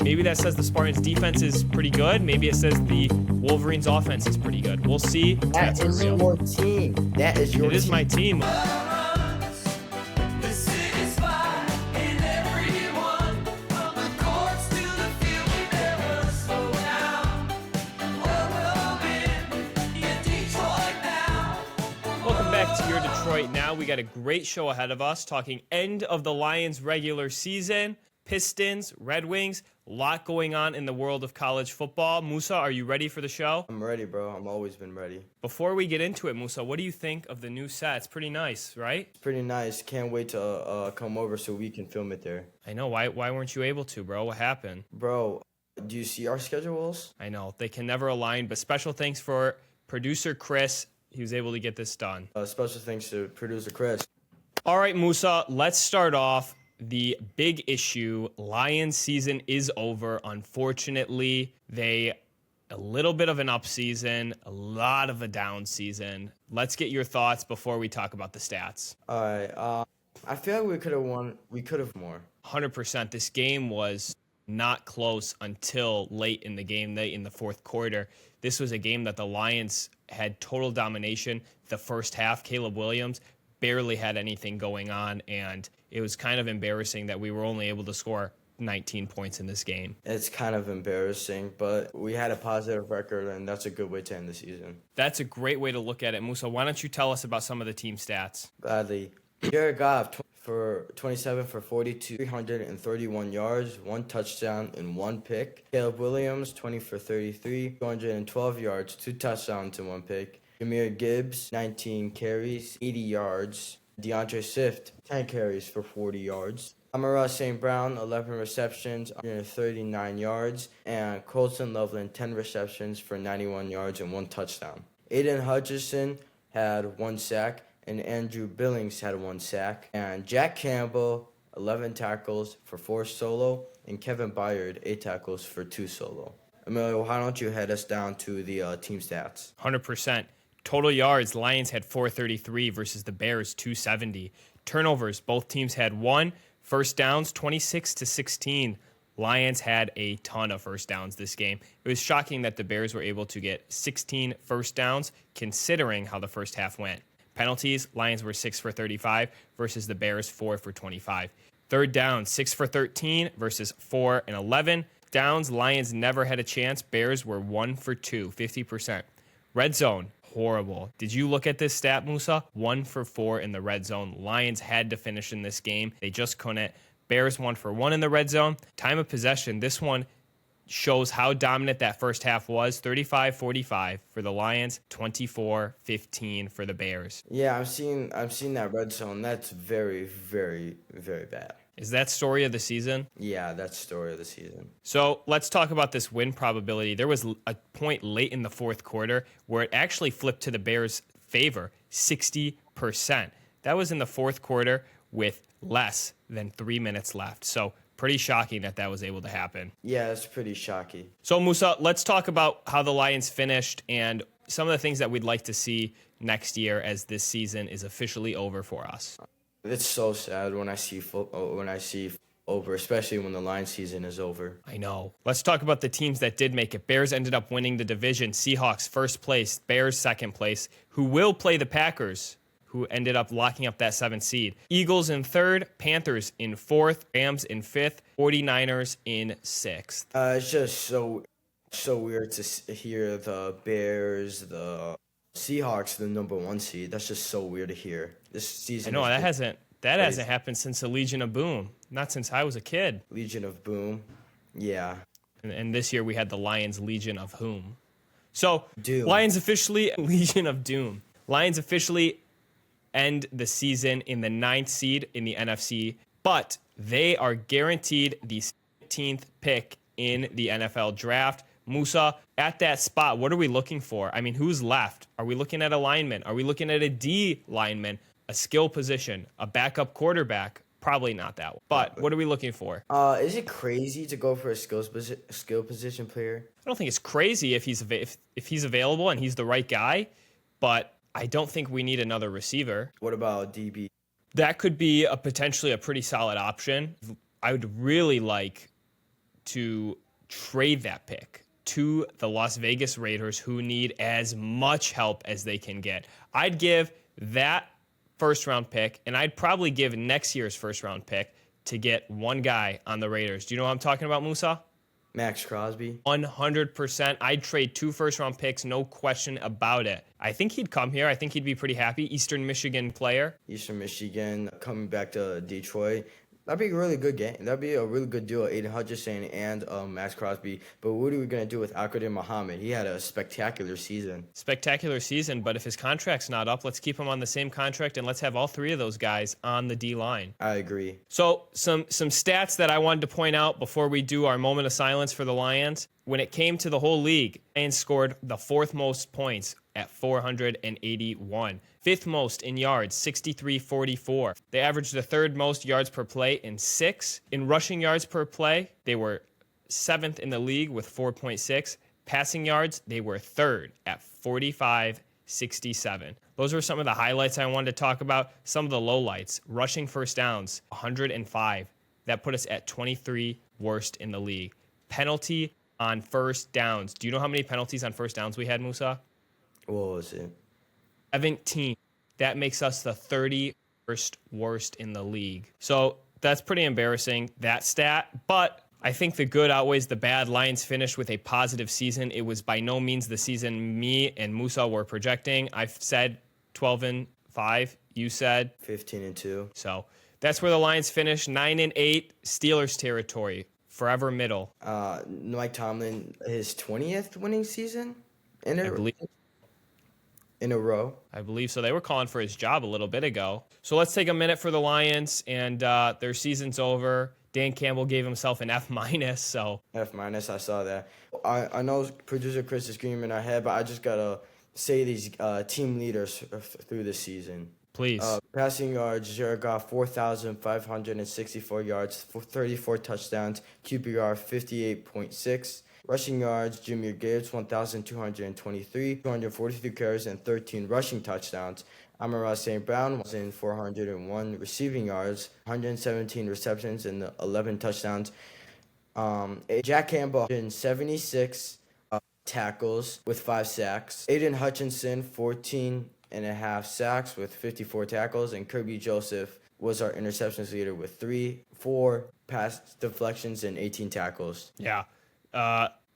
Maybe that says the Spartans' defense is pretty good. Maybe it says the Wolverines' offense is pretty good. We'll see. That is your team. That is your team. It is my team. Welcome back to Your Detroit Now. We got a great show ahead of us, talking end of the Lions regular season, Pistons, Red Wings, a lot going on in the world of college football. Musa, are you ready for the show? I'm ready, bro. I've always been ready. Before we get into it, Musa, what do you think of the new set? It's pretty nice, right? It's pretty nice. Can't wait to come over so we can film it there. I know. Why weren't you able to, bro? What happened? Bro, do you see our schedules? I know. They can never align, but special thanks for producer Chris. He was able to get this done. Special thanks to producer Chris. All right, Musa, let's start off. The big issue, Lions season is over. Unfortunately, a little bit of an up season, a lot of a down season. Let's get your thoughts before we talk about the stats. All right. I feel like we could have won. We could have more. 100%. This game was not close until late in the game, late in the fourth quarter. This was a game that the Lions had total domination. The first half, Caleb Williams barely had anything going on, and it was kind of embarrassing that we were only able to score 19 points in this game. It's kind of embarrassing, but we had a positive record, and that's a good way to end the season. That's a great way to look at it. Musa, why don't you tell us about some of the team stats? Gladly. Jared Goff for 27 for 42, 331 yards, 1 touchdown, and 1 pick. Caleb Williams, 20 for 33, 212 yards, 2 touchdowns, and 1 pick. Jahmyr Gibbs, 19 carries, 80 yards. DeAndre Swift, 10 carries for 40 yards. Amara St. Brown, 11 receptions, 139 yards. And Colson Loveland, 10 receptions for 91 yards and 1 touchdown. Aiden Hutchinson had 1 sack, and Andrew Billings had 1 sack. And Jack Campbell, 11 tackles for 4 solo. And Kevin Byard, 8 tackles for 2 solo. Emilio, why don't you head us down to the team stats? 100%. Total yards, Lions had 433 versus the Bears 270. Turnovers, both teams had 1. First downs, 26-16. Lions had a ton of first downs this game. It was shocking that the Bears were able to get 16 first downs, considering how the first half went. Penalties, Lions were 6 for 35 versus the Bears 4 for 25. Third down, 6 for 13 versus 4 and 11. Downs, Lions never had a chance. Bears were 1 for 2, 50%. Red zone, horrible. Did you look at this stat, Musa? 1 for 4 in the red zone. Lions had to finish in this game. They just couldn't. Bears 1 for 1 in the red zone. Time of possession, this one shows how dominant that first half was. 35-45 for the Lions, 24-15 for the Bears. Yeah, I've seen that red zone. That's very, very, very bad. Is that story of the season? Yeah, that's story of the season. So let's talk about this win probability. There was a point late in the fourth quarter where it actually flipped to the Bears' favor, 60%. That was in the fourth quarter with less than 3 minutes left. So pretty shocking that was able to happen. Yeah, it's pretty shocking. So Musa, let's talk about how the Lions finished and some of the things that we'd like to see next year as this season is officially over for us. It's so sad when I see over, especially when the Lions season is over. I know. Let's talk about the teams that did make it. Bears ended up winning the division. Seahawks first place, Bears second place, who will play the Packers, who ended up locking up that 7th seed. Eagles in 3rd, Panthers in 4th, Rams in 5th, 49ers in 6th. It's just so weird to hear the Bears, the Seahawks, the number 1 seed. That's just so weird to hear. This season. I know that hasn't happened since the Legion of Boom. Not since I was a kid. Legion of Boom. Yeah. And this year we had the Lions Legion of Whom. So Doom. Lions officially Legion of Doom. Lions officially end the season in the 9th seed in the NFC, but they are guaranteed the 17th pick in the NFL draft. Musa, at that spot, what are we looking for? I mean, who's left? Are we looking at a lineman? Are we looking at a D lineman, a skill position, a backup quarterback? Probably not that one. But what are we looking for? Is it crazy to go for a skill position player? I don't think it's crazy if he's available and he's the right guy, but I don't think we need another receiver. What about DB? That could be potentially a pretty solid option. I would really like to trade that pick to the Las Vegas Raiders, who need as much help as they can get. I'd give that first-round pick, and I'd probably give next year's first-round pick to get one guy on the Raiders. Do you know what I'm talking about, Musa? Max Crosby. 100%. I'd trade 2 first-round picks, no question about it. I think he'd come here. I think he'd be pretty happy. Eastern Michigan player. Eastern Michigan coming back to Detroit. That'd be a really good game. That'd be a really good duo, Aiden Hutchinson and Max Crosby. But what are we going to do with Al-Qadir Muhammad? He had a spectacular season. Spectacular season, but if his contract's not up, let's keep him on the same contract and let's have all 3 of those guys on the D-line. I agree. So some stats that I wanted to point out before we do our moment of silence for the Lions. When it came to the whole league, Lions scored the 4th most points at 481. 5th most in yards, 63-44. They averaged the 3rd most yards per play in 6. In rushing yards per play, they were 7th in the league with 4.6. Passing yards, they were 3rd at 45-67. Those were some of the highlights I wanted to talk about. Some of the lowlights. Rushing first downs, 105. That put us at 23 worst in the league. Penalty on first downs. Do you know how many penalties on first downs we had, Musa? What was it? 17. That makes us the 31st worst in the league. So that's pretty embarrassing, that stat. But I think the good outweighs the bad. Lions finished with a positive season. It was by no means the season me and Musa were projecting. I've said 12-5. You said 15-2. So that's where the Lions finished. 9-8, Steelers territory. Forever middle. Mike Tomlin, his 20th winning season in a row. I believe so. They were calling for his job a little bit ago. So let's take a minute for the Lions, and their season's over. Dan Campbell gave himself an F-. So F-, I saw that. I know producer Chris is screaming ahead, but I just got to say these team leaders through the season. Please. Passing yards, Jared Goff, 4,564 yards, 34 touchdowns, QBR 58.6. Rushing yards, Jahmyr Gibbs, 1,223, 243 carries, and 13 rushing touchdowns. Amon-Ra St. Brown, 1,401 receiving yards, 117 receptions, and 11 touchdowns. Jack Campbell, 176 tackles with 5 sacks. Aiden Hutchinson, 14.5 sacks with 54 tackles, and Kirby Joseph was our interceptions leader with 4 pass deflections and 18 tackles. Yeah.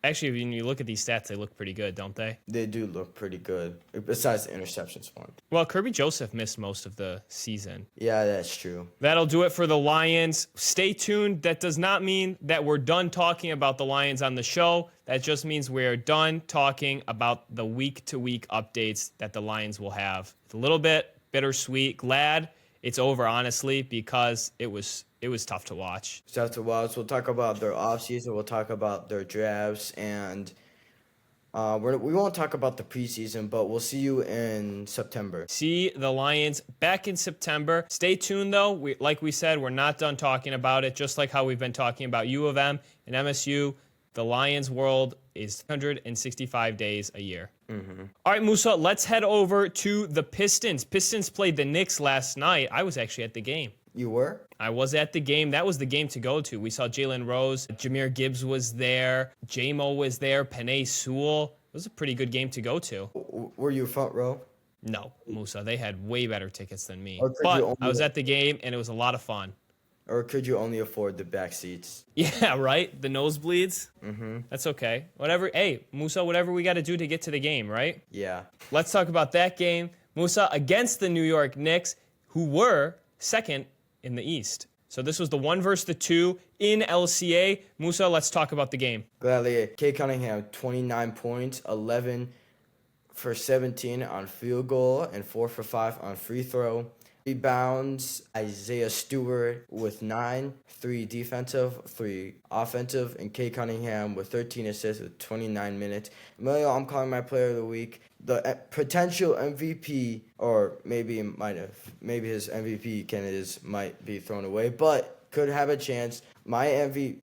Actually, when you look at these stats, they look pretty good, don't they? They do look pretty good, besides the interceptions one. Well, Kirby Joseph missed most of the season. Yeah, that's true. That'll do it for the Lions. Stay tuned. That does not mean that we're done talking about the Lions on the show. That just means we're done talking about the week-to-week updates that the Lions will have. It's a little bit bittersweet. Glad it's over, honestly, because it was tough to watch. It's tough to watch. We'll talk about their offseason. We'll talk about their drafts. And we won't talk about the preseason, but we'll see you in September. See the Lions back in September. Stay tuned, though. Like we said, we're not done talking about it, just like how we've been talking about UofM and MSU. The Lions world is 165 days a year. Mm-hmm. All right, Musa, let's head over to the Pistons. Pistons played the Knicks last night. I was actually at the game. You were? I was at the game. That was the game to go to. We saw Jalen Rose. Jahmyr Gibbs was there. J-Mo was there. Penei Sewell. It was a pretty good game to go to. Were you front row? No, Musa. They had way better tickets than me. But I was at the game, and it was a lot of fun. Or could you only afford the back seats? Yeah, right? The nosebleeds? Mm-hmm. That's okay. Whatever. Hey, Musa, whatever we got to do to get to the game, right? Yeah. Let's talk about that game. Musa against the New York Knicks, who were second in the East. So this was the 1 versus the 2 in LCA. Musa, let's talk about the game. Gladly. Kay Cunningham, 29 points, 11 for 17 on field goal, and 4 for 5 on free throw. Rebounds, Isaiah Stewart with 9, 3 defensive, 3 offensive, and Kay Cunningham with 13 assists with 29 minutes. Emilio, I'm calling my player of the week. The potential MVP, or maybe his MVP candidates might be thrown away, but could have a chance. My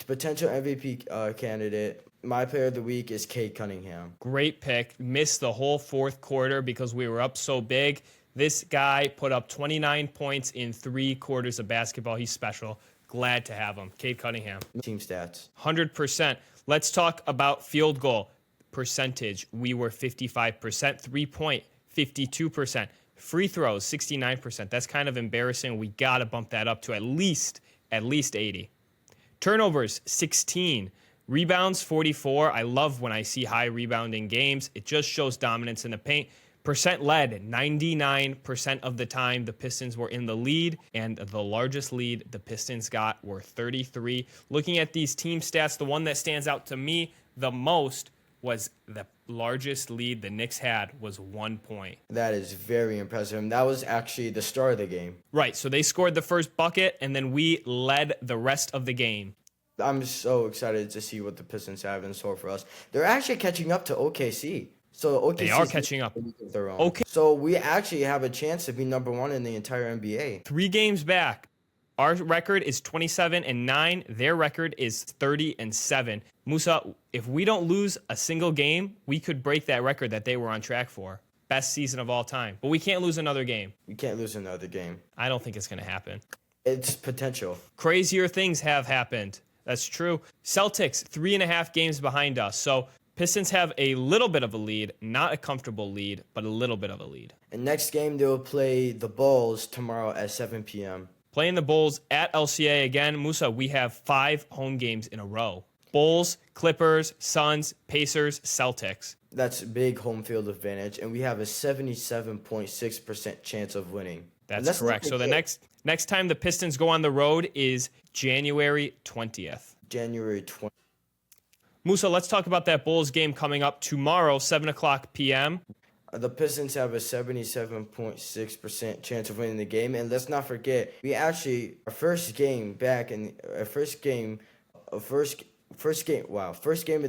potential MVP candidate, my player of the week, is Kay Cunningham. Great pick. Missed the whole 4th quarter because we were up so big. This guy put up 29 points in 3 quarters of basketball. He's special. Glad to have him. Cade Cunningham. Team stats. 100%. Let's talk about field goal percentage. We were 55%. 3-point, 52%. Free throws, 69%. That's kind of embarrassing. We got to bump that up to at least 80. Turnovers, 16. Rebounds, 44. I love when I see high rebounding games. It just shows dominance in the paint. Percent led, 99% of the time the Pistons were in the lead, and the largest lead the Pistons got were 33. Looking at these team stats, the one that stands out to me the most was the largest lead the Knicks had was 1 point. That is very impressive. And that was actually the start of the game. Right, so they scored the first bucket, and then we led the rest of the game. I'm so excited to see what the Pistons have in store for us. They're actually catching up to OKC. So OKC They are catching up. Okay. So we actually have a chance to be number one in the entire NBA. 3 games back. Our record is 27-9. Their record is 30-7. Musa, if we don't lose a single game, we could break that record that they were on track for. Best season of all time. But we can't lose another game. We can't lose another game. I don't think it's going to happen. It's potential. Crazier things have happened. That's true. Celtics, 3.5 games behind us. So Pistons have a little bit of a lead, not a comfortable lead, but a little bit of a lead. And next game, they'll play the Bulls tomorrow at 7 p.m. Playing the Bulls at LCA again. Musa, we have 5 home games in a row. Bulls, Clippers, Suns, Pacers, Celtics. That's big home field advantage, and we have a 77.6% chance of winning. That's correct. So the next time the Pistons go on the road is January 20th. January 20th. Musa, let's talk about that Bulls game coming up tomorrow, 7 o'clock p.m. The Pistons have a 77.6% chance of winning the game. And let's not forget, our first game of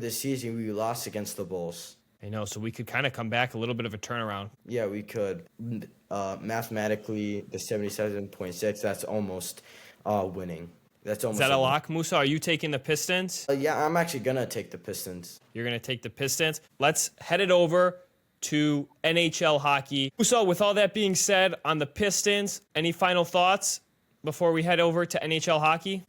the season, we lost against the Bulls. I know, so we could kind of come back, a little bit of a turnaround. Yeah, we could. Mathematically, the 77.6, that's almost winning. That's almost. Is that a lock, Musa? Are you taking the Pistons? Yeah, I'm actually going to take the Pistons. You're going to take the Pistons. Let's head it over to NHL hockey. Musa, with all that being said on the Pistons, any final thoughts before we head over to NHL hockey?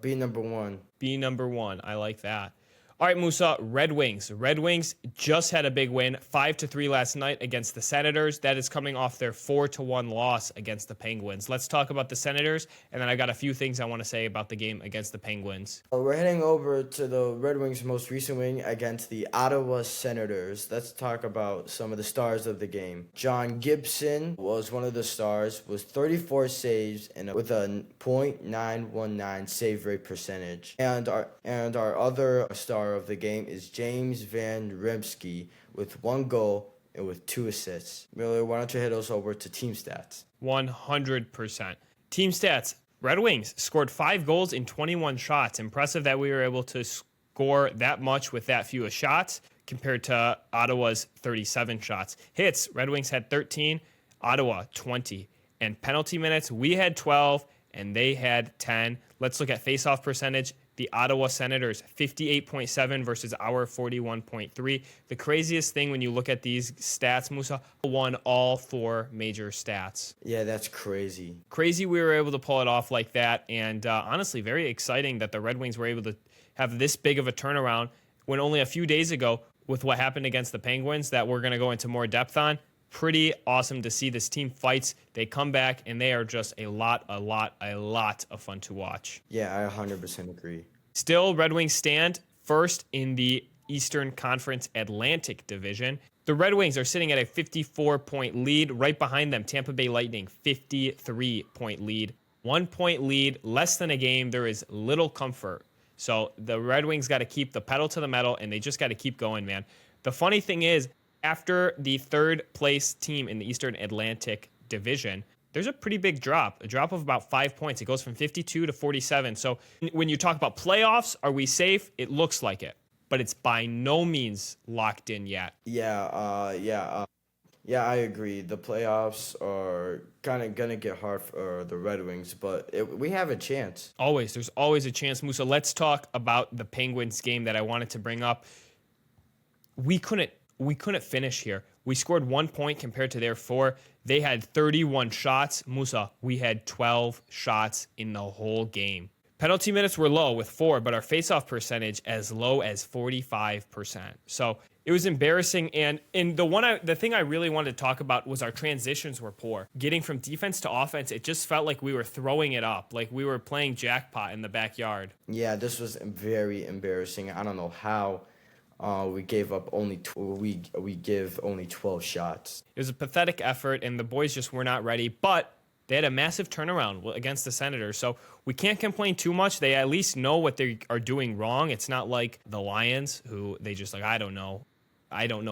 Be number one. Be number one. I like that. All right, Musa, Red Wings. Red Wings just had a big win, 5-3 last night against the Senators. That is coming off their 4-1 loss against the Penguins. Let's talk about the Senators, and then I got a few things I want to say about the game against the Penguins. We're heading over to the Red Wings' most recent win against the Ottawa Senators. Let's talk about some of the stars of the game. John Gibson was one of the stars, was 34 saves with a .919 save rate percentage. And our other star of the game is James Van Riemsky with 1 goal and with 2 assists. Miller, why don't you head us over to team stats? 100%. Team stats. Red Wings scored 5 goals in 21 shots. Impressive that we were able to score that much with that few shots compared to Ottawa's 37 shots. Hits, Red Wings had 13, Ottawa 20. And penalty minutes, we had 12 and they had 10. Let's look at face-off percentage. The Ottawa Senators, 58.7 versus our 41.3. The craziest thing when you look at these stats, Musa, won all 4 major stats. Yeah, that's crazy. Crazy we were able to pull it off like that. And honestly, very exciting that the Red Wings were able to have this big of a turnaround when only a few days ago, with what happened against the Penguins, that we're going to go into more depth on. Pretty awesome to see this team fights. They come back, and they are just a lot of fun to watch. Yeah, I 100% agree. Still, Red Wings stand first in the Eastern Conference Atlantic Division. The Red Wings are sitting at a 54-point lead. Right behind them, Tampa Bay Lightning, 53-point lead. 1 point lead, less than a game. There is little comfort. So the Red Wings got to keep the pedal to the metal, and they just got to keep going, man. The funny thing is, after the 3rd place team in the Eastern Atlantic Division, there's a pretty big drop, a drop of about 5 points. It goes from 52 to 47. So when you talk about playoffs, are we safe? It looks like it, but it's by no means locked in yet. Yeah, I agree. The playoffs are kind of going to get hard for the Red Wings, but we have a chance. There's always a chance, Musa. Let's talk about the Penguins game that I wanted to bring up. We couldn't finish here. We scored 1 point compared to their 4. They had 31 shots. Musa, we had 12 shots in the whole game. Penalty minutes were low with 4, but our faceoff percentage as low as 45%. So it was embarrassing. And the thing I really wanted to talk about was our transitions were poor. Getting from defense to offense, it just felt like we were throwing it up, like we were playing jackpot in the backyard. Yeah, this was very embarrassing. I don't know how we gave up only we give only 12 shots. It was a pathetic effort, and the boys just were not ready. But they had a massive turnaround against the Senators, so we can't complain too much. They at least know what they are doing wrong. It's not like the Lions, who they just I don't know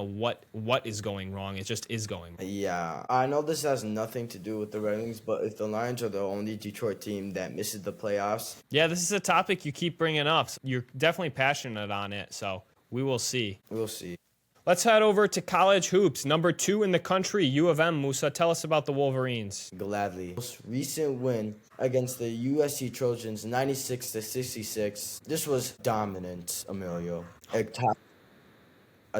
what is going wrong. It just is going wrong. Yeah, I know this has nothing to do with the Red Wings, but if the Lions are the only Detroit team that misses the playoffs. Yeah, this is a topic you keep bringing up. You're definitely passionate on it, so we will see. We'll see. Let's head over to college hoops. Number 2 in the country, UofM. Musa, tell us about the Wolverines. Gladly. Most recent win against the USC Trojans, 96-66. This was dominant, Emilio. A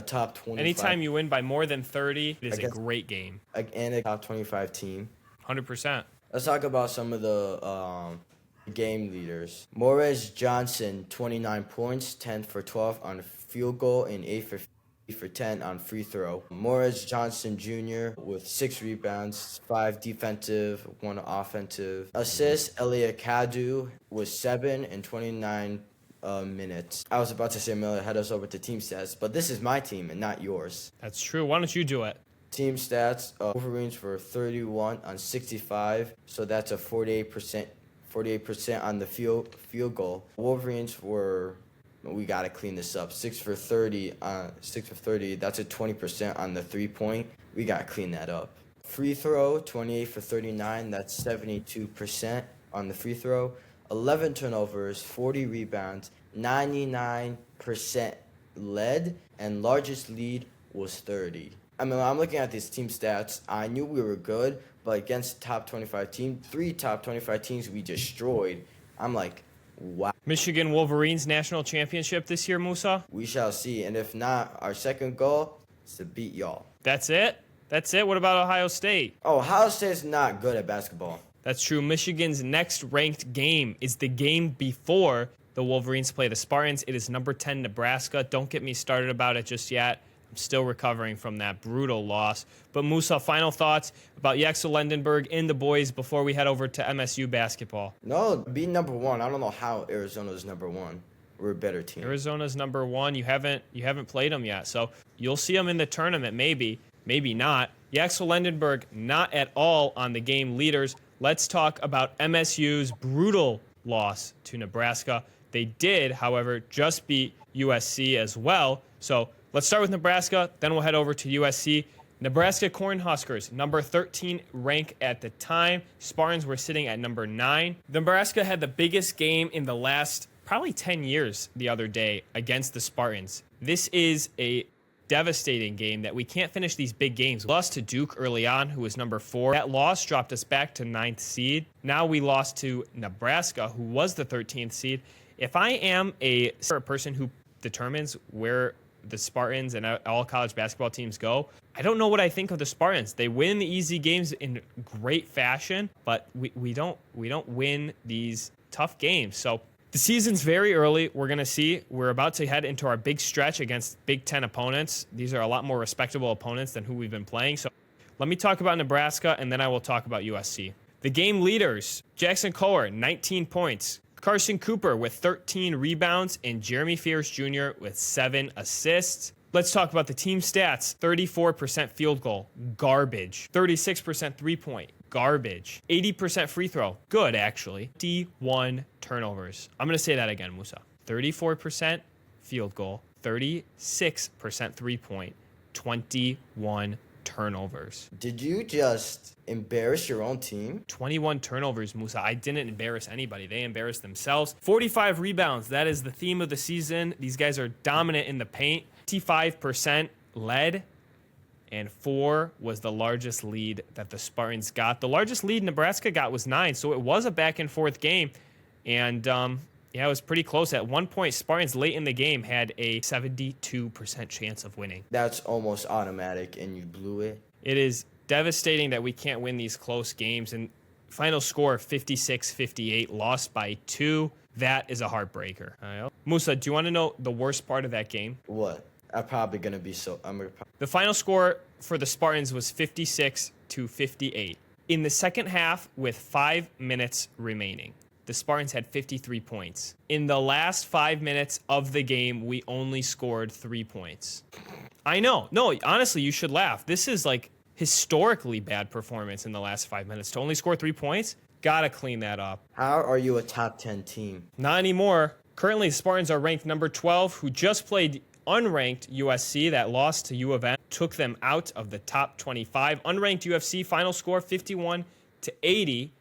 top 25. Anytime you win by more than 30, it is a great game. And a top 25 team. 100%. Let's talk about some of the game leaders. Morris Johnson, 29 points, 10 for 12 on field goal, and 8 for 10 on free throw. Morris Johnson Jr. with 6 rebounds, 5 defensive, 1 offensive. Assists, Elliot Kadu with 7 and 29 minutes. I was about to say Miller head us over to team stats, but this is my team and not yours. That's true. Why don't you do it? Team stats, Wolverines were 31 on 65, so that's a 48% on the field goal. Wolverines were, we got to clean this up, 6 for 30, that's a 20% on the 3-point. We got to clean that up. Free throw, 28 for 39, that's 72% on the free throw. 11 turnovers, 40 rebounds, 99% led, and largest lead was 30. I mean, I'm looking at these team stats. I knew we were good, but against top 25 teams, 3 top 25 teams we destroyed. I'm like, wow. Michigan Wolverines national championship this year, Musa? We shall see. And if not, our second goal is to beat y'all. That's it? That's it? What about Ohio State? Oh, Ohio State's not good at basketball. That's true. Michigan's next ranked game is the game before the Wolverines play the Spartans. It is number 10 Nebraska. Don't get me started about it just yet. I'm still recovering from that brutal loss. But Musa, final thoughts about Yaxel Lendenberg and the boys before we head over to MSU basketball. No, be number 1. I don't know how Arizona's number 1. We're a better team. Arizona's number 1. You haven't played them yet, so you'll see them in the tournament. Maybe not. Yaxel Lendenberg not at all on the game leaders. Let's talk about MSU's brutal loss to Nebraska. They did, however, just beat USC as well. So let's start with Nebraska, then we'll head over to USC. Nebraska Cornhuskers, number 13 rank at the time. Spartans were sitting at number 9. Nebraska had the biggest game in the last probably 10 years the other day against the Spartans. This is a devastating game that we can't finish these big games. We lost to Duke early on, who was number 4. That loss dropped us back to 9th seed. Now we lost to Nebraska, who was the 13th seed. If I am a person who determines where the Spartans and all college basketball teams go, I don't know what I think of the Spartans. They win the easy games in great fashion, but we don't win these tough games. So the season's very early. We're going to see. We're about to head into our big stretch against Big Ten opponents. These are a lot more respectable opponents than who we've been playing. So let me talk about Nebraska, and then I will talk about USC. The game leaders, Jackson Kohler, 19 points. Carson Cooper with 13 rebounds, and Jeremy Fears Jr. with 7 assists. Let's talk about the team stats. 34% field goal, garbage. 36% three-point, garbage. 80% free throw, good actually. 51 turnovers. I'm going to say that again, Musa. 34% field goal, 36% three-point, 21 turnovers. Did you just embarrass your own team? 21 turnovers, Musa. I didn't embarrass anybody. They embarrassed themselves. 45 rebounds. That is the theme of the season. These guys are dominant in the paint. 55% led, and 4 was the largest lead that the Spartans got. The largest lead Nebraska got was 9, so it was a back-and-forth game. And, yeah, it was pretty close. At one point, Spartans late in the game had a 72% chance of winning. That's almost automatic, and you blew it. It is devastating that we can't win these close games. And final score 56-58, lost by 2. That is a heartbreaker. Musa, do you want to know the worst part of that game? What? The final score for the Spartans was 56-58. In the second half, with 5 minutes remaining, the Spartans had 53 points. In the last 5 minutes of the game, we only scored 3 points. I know. No, honestly, you should laugh. This is like historically bad performance in the last 5 minutes. To only score 3 points, gotta clean that up. How are you a top 10 team? Not anymore. Currently, the Spartans are ranked number 12, who just played unranked USC that lost to UofM, took them out of the top 25. Unranked UFC final score 51-80.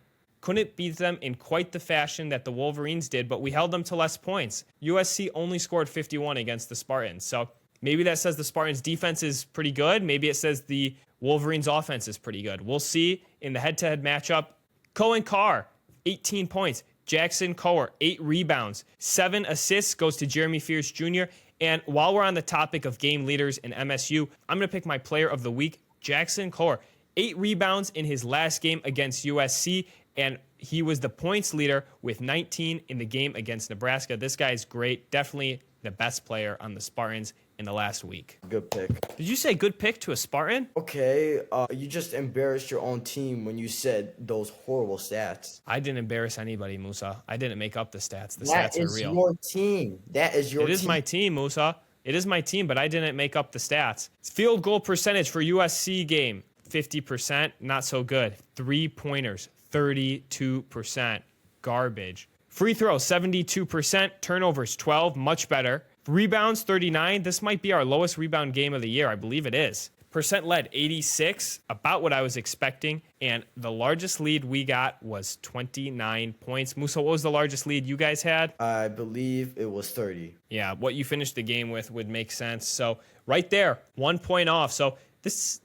Couldn't beat them in quite the fashion that the Wolverines did, but we held them to less points. USC only scored 51 against the Spartans. So maybe that says the Spartans defense is pretty good. Maybe it says the Wolverines offense is pretty good. We'll see in the head-to-head matchup. Cohen Carr, 18 points. Jackson Coher, 8 rebounds. 7 assists goes to Jeremy Fears Jr. And while we're on the topic of game leaders in MSU, I'm going to pick my player of the week, Jackson Coher. 8 rebounds in his last game against USC, and he was the points leader with 19 in the game against Nebraska. This guy is great. Definitely the best player on the Spartans in the last week. Good pick. Did you say good pick to a Spartan? Okay, you just embarrassed your own team when you said those horrible stats. I didn't embarrass anybody, Musa. I didn't make up the stats. The That stats are is real. your team. That is your team. It is my team, Musa. It is my team, but I didn't make up the stats. Field goal percentage for USC game, 50%. Not so good. 3-pointers, 32%. Garbage. Free throw, 72%. Turnovers, 12. Much better. Rebounds, 39. This might be our lowest rebound game of the year. I believe it is. Percent led, 86. About what I was expecting. And the largest lead we got was 29 points. Musa, what was the largest lead you guys had? I believe it was 30. Yeah, what you finished the game with would make sense. So right there, 1 point off. So this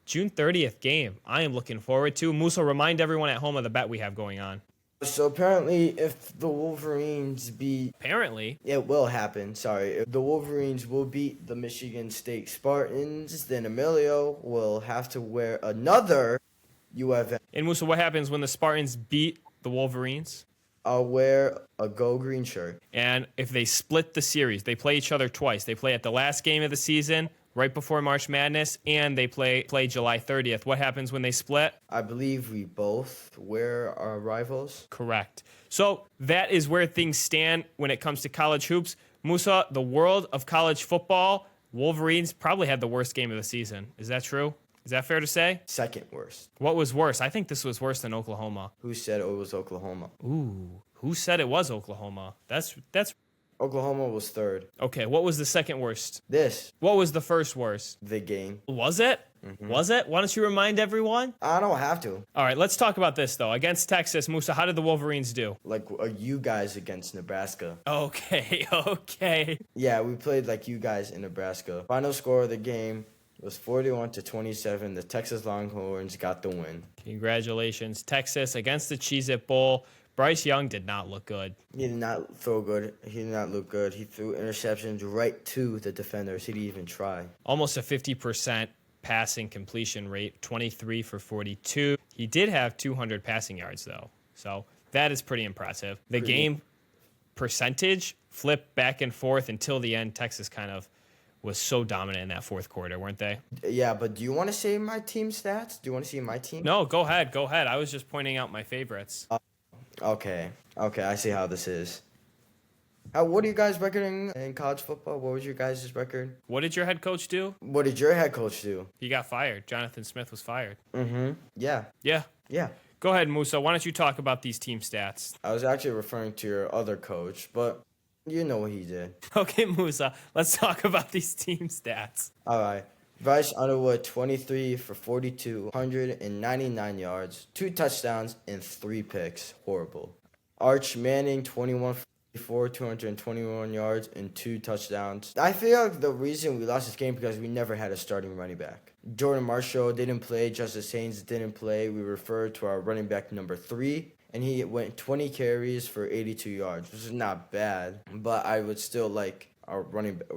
June 30th game, I am looking forward to. Musa, remind everyone at home of the bet we have going on. So apparently, if the Wolverines beat... Apparently. It will happen, sorry. If the Wolverines will beat the Michigan State Spartans, then Emilio will have to wear another UofM. And Musa, what happens when the Spartans beat the Wolverines? I'll wear a Go Green shirt. And if they split the series, they play each other twice. They play at the last game of the season, right before March Madness, and they play July 30th. What happens when they split? I believe we both wear our rivals. Correct. So that is where things stand when it comes to college hoops. Musa, the world of college football, Wolverines probably had the worst game of the season. Is that true? Is that fair to say? Second worst. What was worse? I think this was worse than Oklahoma. Who said it was Oklahoma? Ooh, who said it was Oklahoma? That's Oklahoma was third. okay. What was the second worst? This, What was the first worst? the game. Was it? Was it? Why don't you remind everyone? I don't have to. All right, let's talk about this, though. Against Texas, Musa, how did the Wolverines do? Like you guys against Nebraska. Okay, okay. Yeah, we played like you guys in Nebraska. Final score of the game was 41-27. The Texas Longhorns got the win. Congratulations, Texas against the Cheez-It Bowl. Bryce Young did not look good. He did not throw good. He did not look good. He threw interceptions right to the defenders. He didn't even try. Almost a 50% passing completion rate, 23 for 42. He did have 200 passing yards, though. So that is pretty impressive. The game percentage flipped back and forth until the end. Texas kind of was so dominant in that fourth quarter, weren't they? Yeah, but do you want to say my team stats? Do you want to see my team? No, go ahead. Go ahead. I was just pointing out my favorites. Okay, I see how this is. What are you guys recording in college football? What was your guys' record? What did your head coach do? What did your head coach do? He got fired. Jonathan Smith was fired. Yeah. Yeah. Go ahead, Musa. Why don't you talk about these team stats? I was actually referring to your other coach, but you know what he did. Okay, Musa. Let's talk about these team stats. All right. Bryce Underwood, 23 for 42, 199 yards, 2 touchdowns, and 3 picks. Horrible. Arch Manning, 21 for 44, 221 yards, and 2 touchdowns. I feel like the reason we lost this game because we never had a starting running back. Jordan Marshall didn't play. Justice Haynes didn't play. We referred to our running back number 3, and he went 20 carries for 82 yards, which is not bad, but I would still like our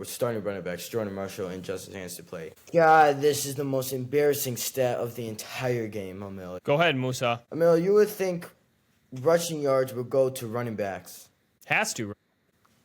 starting running backs, Jordan Marshall and Justin Hans to play. God, this is the most embarrassing stat of the entire game, Emil. Go ahead, Musa. Emil, you would think rushing yards would go to running backs. Has to.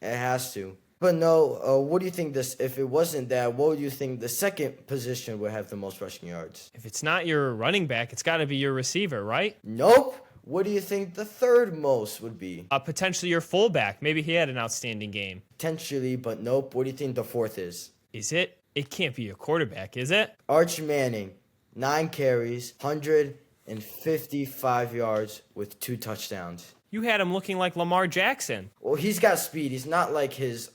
It has to. But no, what do you think if it wasn't that, what would you think the second position would have the most rushing yards? If it's not your running back, it's got to be your receiver, right? Nope. What do you think the third most would be? Potentially your fullback. Maybe he had an outstanding game. Potentially, but nope. What do you think the fourth is? Is it? It can't be your quarterback, is it? Arch Manning, 9 carries, 155 yards with 2 touchdowns. You had him looking like Lamar Jackson. Well, he's got speed. He's not like his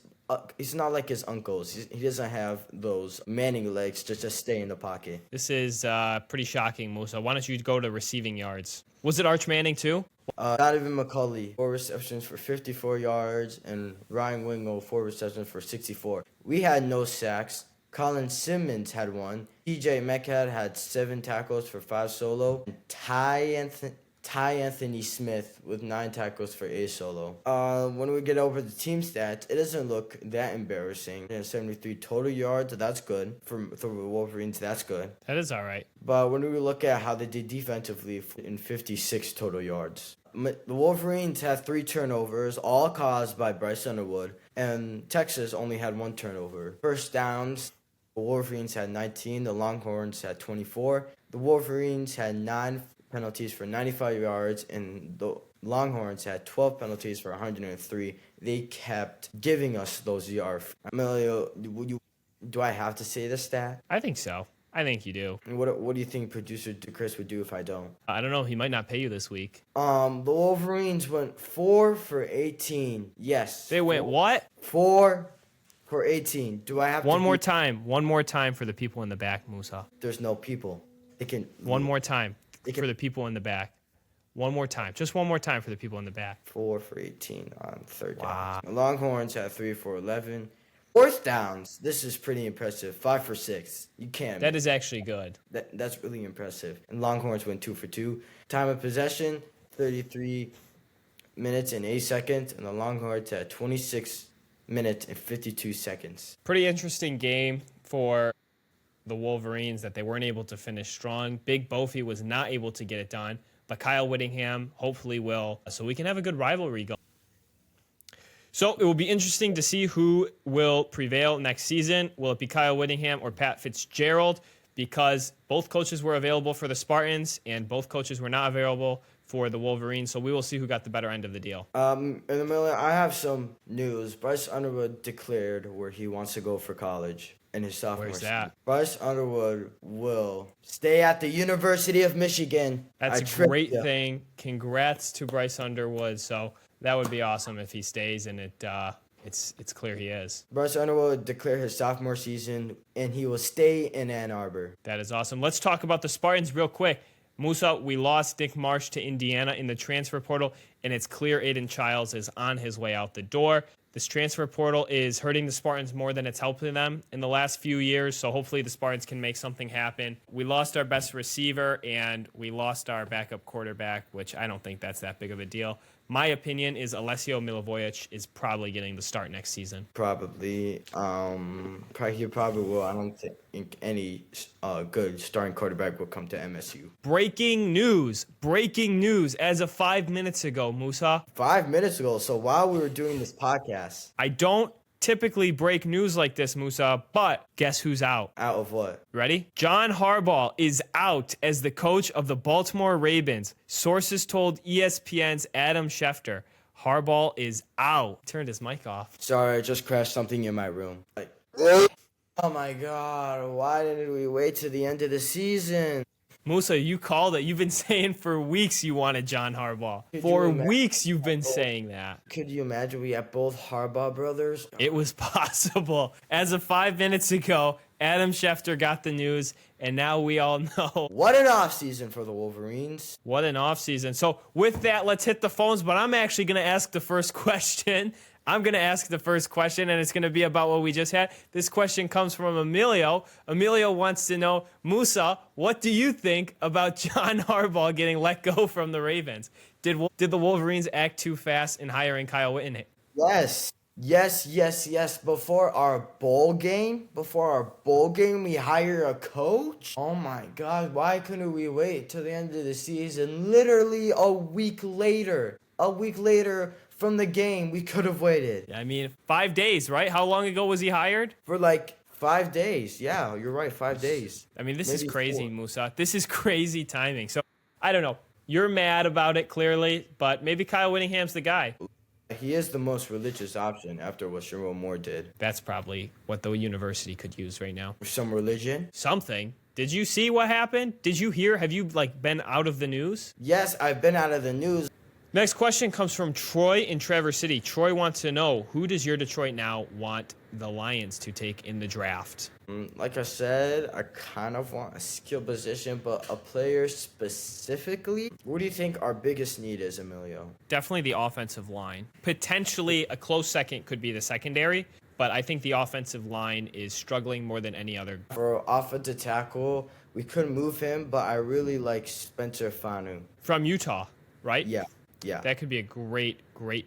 uncles. He doesn't have those Manning legs to just stay in the pocket. This is pretty shocking, Musa. Why don't you go to receiving yards? Was it Arch Manning too? Not even McCulley, 4 receptions for 54 yards, and Ryan Wingo, 4 receptions for 64. We had no sacks. Colin Simmons had 1. TJ Metcalf had 7 tackles for 5 solo. And Ty Anthony Smith with 9 tackles for a solo. When we get over the team stats, it doesn't look that embarrassing. 73 total yards, that's good. For the Wolverines, that's good. That is all right. But when we look at how they did defensively in 56 total yards. The Wolverines had 3 turnovers, all caused by Bryce Underwood. And Texas only had 1 turnover. First downs, the Wolverines had 19. The Longhorns had 24. The Wolverines had 9 penalties for 95 yards, and the Longhorns had 12 penalties for 103. They kept giving us those yards. Emilio, do I have to say this stat? I think so. I think you do. And what do you think producer Chris would do if I don't? I don't know. He might not pay you this week. The Wolverines went 4 for 18. Yes. They went what? 4 for 18. Do I have One more time. One more time for the people in the back, Musa. There's no people. They can. One more time for the people in the back. One more time. Just one more time for the people in the back. 4 for 18 on third Wow. down. The Longhorns had 3 for 11. Fourth downs. This is pretty impressive. 5 for 6. You can't. That is actually good. That's really impressive. And Longhorns went 2 for 2. Time of possession, 33 minutes and 8 seconds. And the Longhorns had 26 minutes and 52 seconds. Pretty interesting game for the Wolverines that they weren't able to finish strong. Big Bofi was not able to get it done, but Kyle Whittingham hopefully will, so we can have a good rivalry going. So it will be interesting to see who will prevail next season. Will it be Kyle Whittingham or Pat Fitzgerald? Because both coaches were available for the Spartans and both coaches were not available for the Wolverines. So we will see who got the better end of the deal. In the middle, I have some news. Bryce Underwood declared where he wants to go for college in his sophomore Where's season. that? Bryce Underwood will stay at the University of Michigan. That's a great thing. Congrats to Bryce Underwood. So that would be awesome if he stays, and it's clear he is. Bryce Underwood declared his sophomore season, and he will stay in Ann Arbor. That is awesome. Let's talk about the Spartans real quick. Musa, we lost Dick Marsh to Indiana in the transfer portal, and it's clear Aiden Childs is on his way out the door. This transfer portal is hurting the Spartans more than it's helping them in the last few years, so hopefully the Spartans can make something happen. We lost our best receiver, and we lost our backup quarterback, which I don't think that's that big of a deal. My opinion is Alessio Milivojevic is probably getting the start next season. Probably. He probably will. I don't think any good starting quarterback will come to MSU. Breaking news. Breaking news as of 5 minutes ago, Musa. 5 minutes ago. So while we were doing this podcast. I don't typically break news like this, Musa, but guess who's out? Out of what? Ready? John Harbaugh is out as the coach of the Baltimore Ravens. Sources told ESPN's Adam Schefter. Harbaugh is out. Turned his mic off. Sorry, I just crashed something in my room. Oh my God, why didn't we wait to the end of the season? Musa, you called it. You've been saying for weeks you wanted John Harbaugh. For weeks you've been saying that. Could you imagine we had both Harbaugh brothers? It was possible. As of 5 minutes ago, Adam Schefter got the news, and now we all know. What an offseason for the Wolverines. What an offseason. So with that, let's hit the phones, but I'm actually going to ask the first question. I'm going to ask the first question, and it's going to be about what we just had. This question comes from Emilio. Emilio wants to know, Musa, what do you think about John Harbaugh getting let go from the Ravens? Did the Wolverines act too fast in hiring Kyle Whittingham? Yes. Yes, yes, yes. Before our bowl game, we hire a coach. Oh my God, why couldn't we wait till the end of the season? Literally a week later from the game, we could have waited I mean, 5 days, right? How long ago was he hired? for like 5 days. Yeah, you're right, 5 days. I mean, this is Maybe crazy, 4. Musa. This is crazy timing. So, I don't know. You're mad about it, clearly, but maybe Kyle Whittingham's the guy. He is the most religious option after what Sherrod Moore did. That's probably what the university could use right now. Some religion. Something. Did you see what happened? Did you hear? Have you, been out of the news? Yes, I've been out of the news. Next question comes from Troy in Traverse City. Troy wants to know, who does your Detroit Now want the Lions to take in the draft? Like I said, I kind of want a skill position, but a player specifically. What do you think our biggest need is, Emilio? Definitely the offensive line. Potentially a close second could be the secondary, but I think the offensive line is struggling more than any other. For offensive tackle, we couldn't move him, but I really like Spencer Fanu. From Utah, right? Yeah, yeah. That could be a great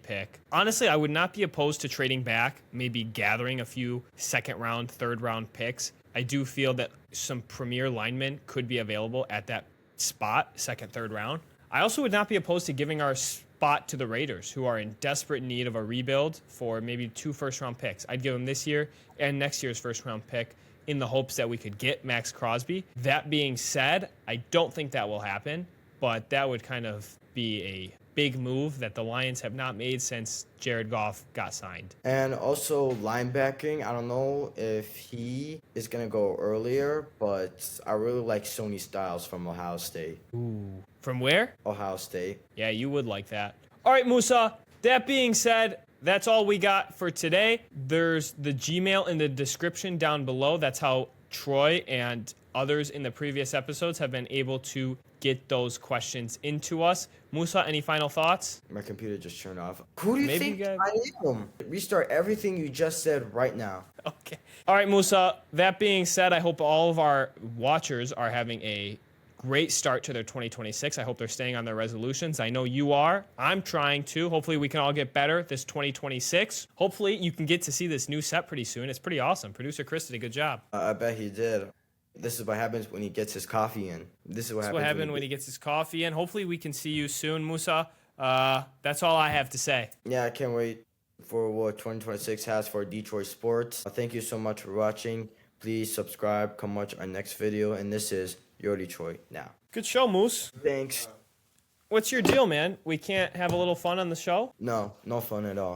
pick. Honestly, I would not be opposed to trading back, maybe gathering a few second round, third round picks. I do feel that some premier linemen could be available at that spot, second, third round. I also would not be opposed to giving our spot to the Raiders, who are in desperate need of a rebuild, for maybe 2 first round picks. I'd give them this year and next year's first round pick in the hopes that we could get Max Crosby. That being said, I don't think that will happen, but that would kind of be a big move that the Lions have not made since Jared Goff got signed. And also linebacking, I don't know if he is going to go earlier, but I really like Sonny Styles from Ohio State. Ooh. From where? Ohio State. Yeah, you would like that. All right, Musa, that being said, that's all we got for today. There's the Gmail in the description down below. That's how Troy and others in the previous episodes have been able to get those questions into us. Musa, any final thoughts? My computer just turned off. Who do you Maybe think you I am? Restart everything you just said right now. Okay. All right, Musa, that being said, I hope all of our watchers are having a great start to their 2026. I hope they're staying on their resolutions. I know you are. I'm trying to. Hopefully we can all get better this 2026. Hopefully you can get to see this new set pretty soon. It's pretty awesome. Producer Chris did a good job. I bet he did. This is what happens when he gets his coffee in. This is what happens when he gets his coffee in. Hopefully we can see you soon, Musa. That's all I have to say. Yeah, I can't wait for what 2026 has for Detroit sports. Thank you so much for watching. Please subscribe, come watch our next video, and this is Your Detroit Now. Good show, Moose. Thanks. What's your deal, man? We can't have a little fun on the show? No fun at all.